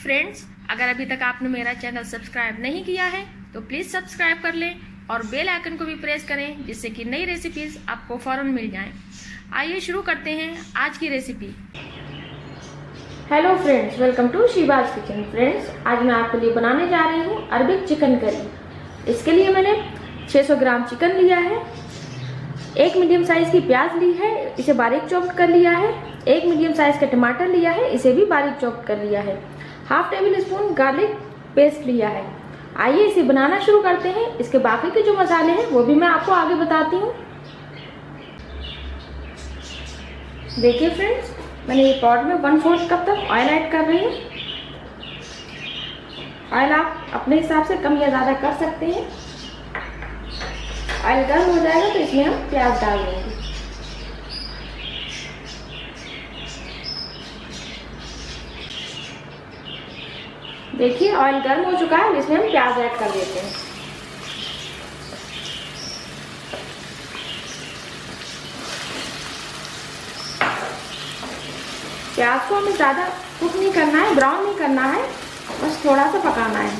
Friends, अगर अभी तक आपने मेरा चैनल सब्सक्राइब नहीं किया है तो प्लीज़ सब्सक्राइब कर लें और बेल आइकन को भी प्रेस करें जिससे कि नई रेसिपीज़ आपको फ़ौरन मिल जाएं। आइए शुरू करते हैं आज की रेसिपी। Hello friends, welcome to Sheeba's kitchen. Friends, आज मैं आपके लिए बनाने जा रही हूँ अरबिक चिकन करी। इसके लिए मैंने 600 ग्राम चिकन लिया है, एक मीडियम साइज़ की प्याज ली है, इसे बारीक चॉप्ड कर लिया है, एक मीडियम साइज़ का टमाटर लिया है, इसे भी बारीक चॉप्ड कर लिया है, half table spoon garlic paste लिया है। आइए इसे बनाना शुरू करते हैं। इसके बाकी के जो मसाले हैं वो भी मैं आपको आगे बताती हूँ। देखिए फ्रेंड्स, मैंने ये पॉट में 1/4 कप तक ऑयल ऐड कर रही हूँ। ऑयल आप अपने हिसाब से कम या ज़्यादा कर सकते हैं। ऑयल गर्म हो जाएगा तो इसमें हम प्याज डाल देंगे। देखिए ऑयल गर्म हो चुका है, इसमें हम प्याज ऐड कर देते हैं। प्याज को हमें ज़्यादा कुक नहीं करना है, ब्राउन नहीं करना है, बस थोड़ा सा पकाना है।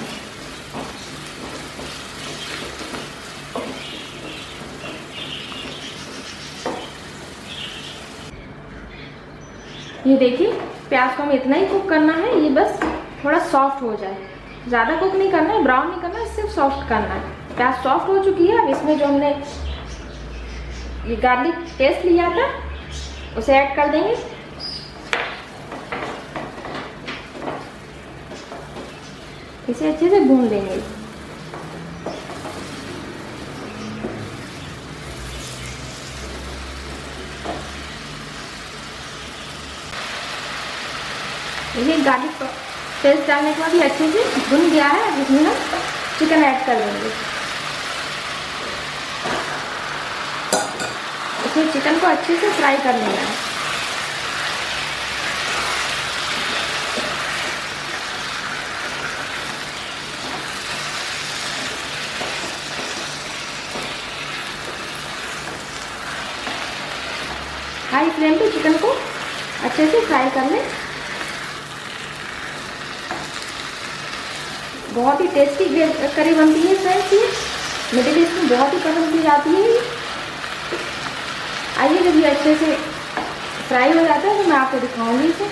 ये देखिए प्याज को हमें इतना ही कुक करना है, ये बस थोड़ा सॉफ्ट हो जाए, ज़्यादा कुक नहीं करना है, ब्राउन नहीं करना है, सिर्फ सॉफ्ट करना है। प्याज सॉफ्ट हो चुकी है। अब इसमें जो हमने ये गार्लिक पेस्ट लिया था उसे ऐड कर देंगे। इसे अच्छे से भून लेंगे। ये गार्लिक पेस्ट डालने के बाद ये अच्छे से भुन गया है। अब इसमें हम चिकन ऐड कर देंगे। इसमें चिकन को अच्छे से फ्राई कर लेना है। हाई फ्लेम पे चिकन को अच्छे से फ्राई कर लें। बहुत ही टेस्टी करी बनती है फ्रेंड्स, ये मिडिल ईस्ट में बहुत ही पसंद की जाती है। आइए जब ये अच्छे से फ्राई हो जाता है तो मैं आपको दिखाऊंगी इसे।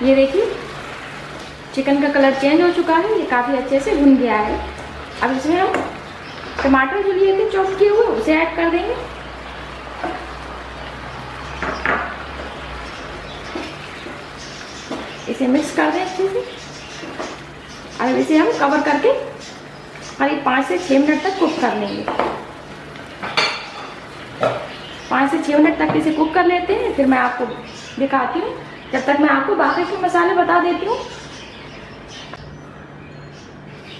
ये देखिए चिकन का कलर चेंज हो चुका है, ये काफ़ी अच्छे से भुन गया है। अब इसमें हम टमाटर जो लिए थे चॉप किए हुए उसे ऐड कर देंगे। इसे मिक्स कर दें अच्छे से। अब इसे हम कवर करके करीब 5 से 6 मिनट तक कुक कर लेंगे। 5 से 6 मिनट तक इसे कुक कर लेते हैं, फिर मैं आपको दिखाती हूँ। जब तक मैं आपको बाकी के मसाले बता देती हूँ।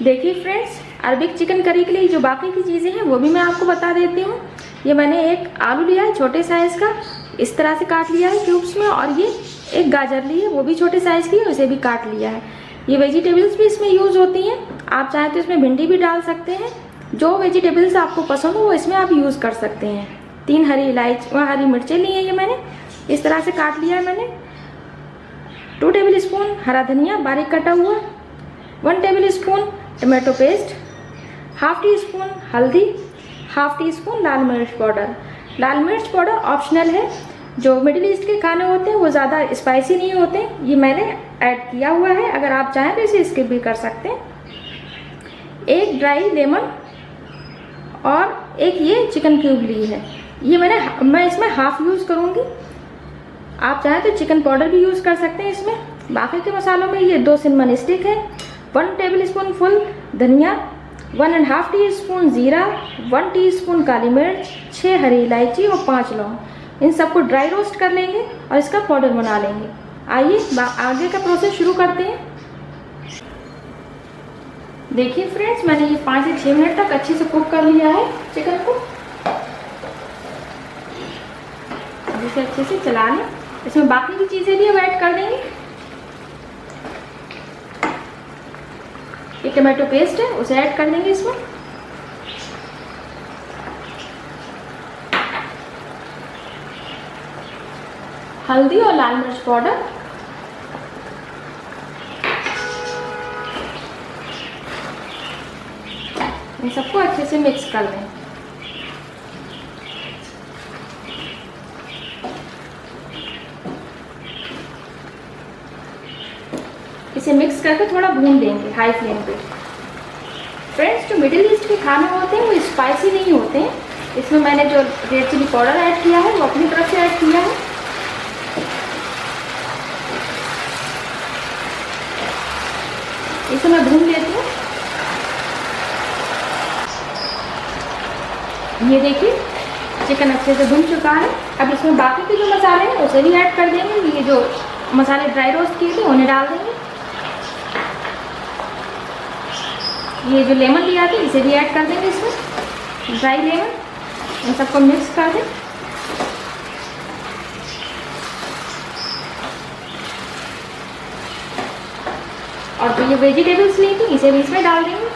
देखिए फ्रेंड्स, अरबिक चिकन करी के लिए जो बाकी की चीज़ें हैं वो भी मैं आपको बता देती हूँ। ये मैंने एक आलू लिया है छोटे साइज़ का, इस तरह से काट लिया है क्यूब्स में, और ये एक गाजर ली है, वो भी छोटे साइज़ की है, उसे भी काट लिया है। ये वेजिटेबल्स भी इसमें यूज़ होती हैं। आप चाहें तो इसमें भिंडी भी डाल सकते हैं। जो वेजिटेबल्स आपको पसंद हो वो इसमें आप यूज़ कर सकते हैं। 3 हरी मिर्चें ली हैं, ये मैंने इस तरह से काट लिया है। मैंने 2 टेबल स्पून हरा धनिया बारीक कटा हुआ, 1 table spoon tomato paste, half tea spoon हल्दी, हाफ टी स्पून लाल मिर्च पाउडर। लाल मिर्च पाउडर ऑप्शनल है। जो मिडिल ईस्ट के खाने होते हैं वो ज़्यादा स्पाइसी नहीं होते, ये मैंने ऐड किया हुआ है। अगर आप चाहें तो इसे स्किप भी कर सकते हैं। एक ड्राई लेमन और एक ये चिकन क्यूब ली है, ये मैं इसमें हाफ यूज़ करूँगी। आप चाहें तो चिकन पाउडर भी यूज़ कर सकते हैं इसमें। बाकी के मसालों में ये 2 सिनेमन स्टिक है, 1 टेबल स्पून फुल धनिया, 1.5 टीस्पून जीरा, 1 टीस्पून काली मिर्च, 6 हरी इलायची और 5 लौंग। इन सबको ड्राई रोस्ट कर लेंगे और इसका पाउडर बना लेंगे। आइए आगे का प्रोसेस शुरू करते हैं। देखिए फ्रेंड्स, मैंने ये 5 से 6 मिनट तक अच्छे से कुक कर लिया है चिकन को। इसे अच्छे से चला लें। इसमें बाकी की चीज़ें भी हम ऐड कर देंगे। ये टमाटो पेस्ट है, उसे ऐड कर देंगे इसमें। हल्दी और लाल मिर्च पाउडर। इन सबको अच्छे से मिक्स कर लें। इसे मिक्स करके थोड़ा भून देंगे हाई फ्लेम पे। फ्रेंड्स, जो मिडिल ईस्ट के खाने होते हैं वो स्पाइसी नहीं होते हैं। इसमें मैंने जो रेड चिली पाउडर ऐड किया है वो अपनी तरफ से ऐड किया है। इसे मैं भून लेती हूँ। ये देखिए चिकन अच्छे से भुन चुका है। अब इसमें बाकी के जो मसाले हैं उसे भी ऐड कर देंगे। ये जो मसाले ड्राई रोस्ट किए थे उन्हें डाल देंगे। ये जो लेमन लिया था इसे भी ऐड कर देंगे इसमें, ड्राई लेमन। इन सबको मिक्स कर दें। और जो ये वेजिटेबल्स ली थी इसे भी इसमें डाल देंगे।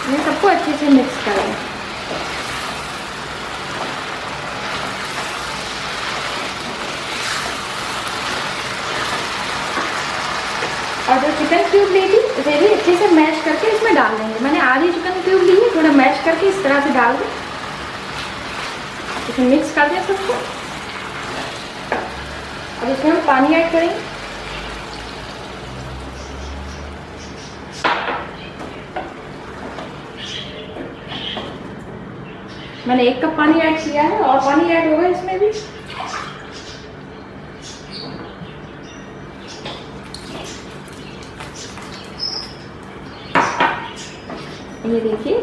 इन सबको अच्छे से मिक्स कर दें। और जो चिकन क्यूब ली थी उसे भी अच्छे से मैश करके इसमें डाल देंगे। मैंने आधी चिकन क्यूब ली है, थोड़ा मैश करके इस तरह से डाल दें। इसे मिक्स कर दें सबको। अब इसमें हम पानी ऐड करेंगे। मैंने 1 कप पानी ऐड किया है और पानी ऐड होगा इसमें भी। ये देखिए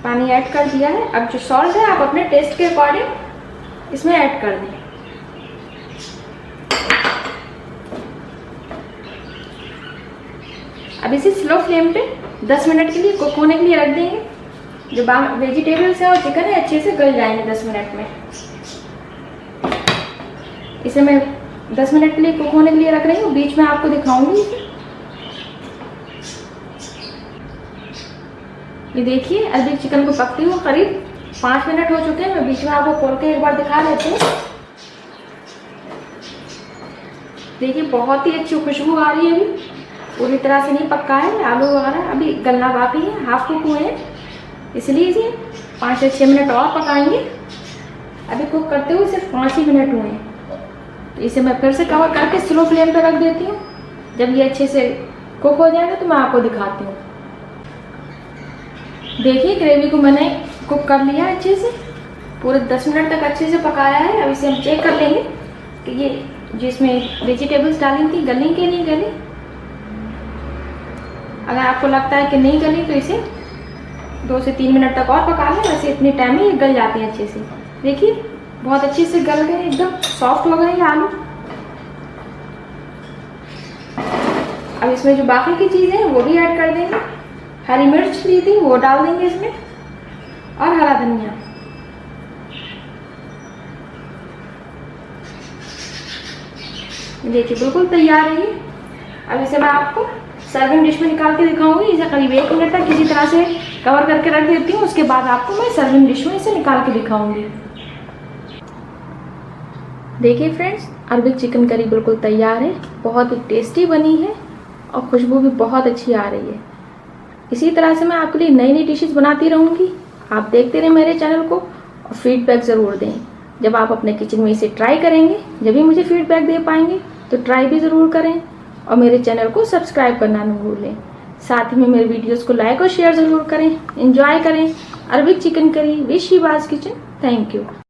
पानी ऐड कर दिया है। अब जो सॉल्ट है आप अपने टेस्ट के अकॉर्डिंग इसमें ऐड कर दें। अब इसे स्लो फ्लेम पे 10 मिनट के लिए कुक होने के लिए रख देंगे। जो वेजिटेबल्स है और चिकन है अच्छे से गल जाएंगे 10 मिनट में। इसे मैं 10 मिनट के लिए कुक होने के लिए रख रही हूँ। बीच में आपको दिखाऊंगी इसे। ये देखिए अरबिक चिकन को पकते हुए करीब 5 मिनट हो चुके हैं। मैं बीच में आपको खोल के एक बार दिखा देती हूँ। देखिए बहुत ही अच्छी खुशबू आ रही है। अभी पूरी तरह से नहीं पका है आलू वगैरह, अभी गलना बाकी है, हाफ कुक हुए हैं। इसलिए इसे 5 से 6 मिनट और पकाएंगे। अभी कुक करते हुए सिर्फ 5 ही मिनट हुए हैं। तो इसे मैं फिर से कवर करके स्लो फ्लेम पर रख देती हूँ। जब ये अच्छे से कुक हो जाएगा तो मैं आपको दिखाती हूँ। देखिए ग्रेवी को मैंने कुक कर लिया है अच्छे से, पूरे 10 मिनट तक अच्छे से पकाया है। अब इसे हम चेक कर लेंगे कि ये जिसमें वेजिटेबल्स डाली थी गली कि नहीं गली। अगर आपको लगता है कि नहीं गली तो इसे 2 से 3 मिनट तक और पका लें। वैसे इतने टाइम में ये गल जाते हैं अच्छे से। देखिए बहुत अच्छे से गल गए, एकदम सॉफ्ट हो गए ये आलू। अब इसमें जो बाकी की चीज़ें हैं वो भी ऐड कर देंगे। हरी मिर्च ली थी वो डाल देंगे इसमें और हरा धनिया। देखिए बिल्कुल तैयार है ये। अब इसे मैं आपको सर्विंग डिश में निकाल के दिखाऊंगी। इसे करीब 1 मिनट तक किसी तरह से कवर करके रख देती हूँ। उसके बाद आपको मैं सर्विंग डिश में इसे निकाल के दिखाऊंगी। देखिए फ्रेंड्स, अरबिक चिकन करी बिल्कुल तैयार है। बहुत ही टेस्टी बनी है और खुशबू भी बहुत अच्छी आ रही है। इसी तरह से मैं आपके लिए नई नई डिशेस बनाती रहूँगी। आप देखते रहें मेरे चैनल को और फीडबैक ज़रूर दें। जब आप अपने किचन में इसे ट्राई करेंगे, जब भी मुझे फीडबैक दे पाएंगे, तो ट्राई भी ज़रूर करें और मेरे चैनल को सब्सक्राइब करना न भूलें। साथ ही में मेरे वीडियोस को लाइक और शेयर ज़रूर करें। एंजॉय करें Arabic chicken curry with Sheeba's kitchen. Thank you.